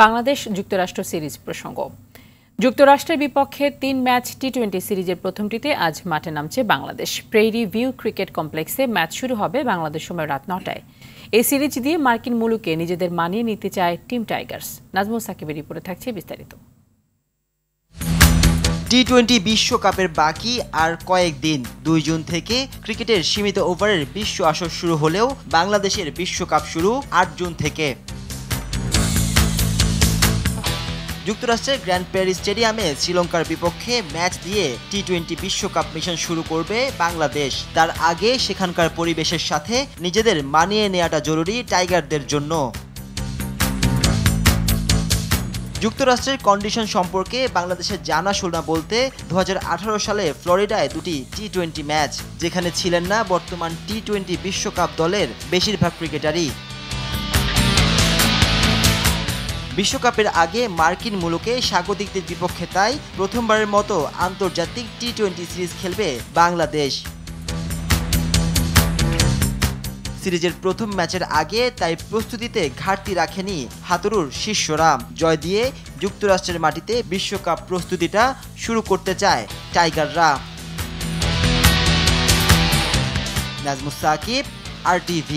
বাংলাদেশ যুক্তরাষ্ট্র সিরিজ প্রসঙ্গ। যুক্তরাষ্ট্রের বিপক্ষে ৩ ম্যাচ টি-20 সিরিজের প্রথমটিতে আজ মাঠে নামছে বাংলাদেশ। প্রেইরি ভিউ ক্রিকেট কমপ্লেক্সে ম্যাচ শুরু হবে বাংলাদেশ সময় রাত ৯টায়। এই সিরিজ দিয়ে মার্কিন মুলুকে নিজেদের মানিয়ে নিতে চায় টিম টাইগার্স। নাজমুল সাকিবের রিপোর্টে থাকছে বিস্তারিত। টি-20 বিশ্বকাপের বাকি আর কয়েকদিন। ২ জুন থেকে ক্রিকেটের সীমিত ওভারের বিশ্ব আসর শুরু হলেও বাংলাদেশের বিশ্বকাপ শুরু ৮ জুন থেকে। যুক্তরাষ্ট্রের গ্র্যান্ড প্যারি স্টেডিয়ামে শ্রীলঙ্কার বিপক্ষে ম্যাচ দিয়ে টি-20 বিশ্বকাপ মিশন শুরু করবে বাংলাদেশ। তার আগে সেখানকার পরিবেশের সাথে নিজেদের মানিয়ে নেওয়াটা জরুরি টাইগারদের জন্য। যুক্তরাষ্ট্রের কন্ডিশন সম্পর্কে বাংলাদেশের জানাশোনা বলতে ২০১৮ সালে ফ্লোরিডায় দুটি টি-20 ম্যাচ, যেখানে ছিলেন না বর্তমান টি-20 বিশ্বকাপ দলের বেশিরভাগ ক্রিকেটারই। বিশ্বকাপের আগে মার্কিন মুলুকে স্বাগতিকদের বিপক্ষে তাই প্রথমবারের মতো আন্তর্জাতিক টি-20 সিরিজ খেলবে বাংলাদেশ। সিরিজের প্রথম ম্যাচের আগে তাই প্রস্তুতিতে ঘাটতি রাখেনি হাতুড়ুর শিষ্যরা। জয় দিয়ে যুক্তরাষ্ট্রের মাটিতে বিশ্বকাপ প্রস্তুতিটা শুরু করতে চায় টাইগাররা। নাজমুস সাকিব, RTV।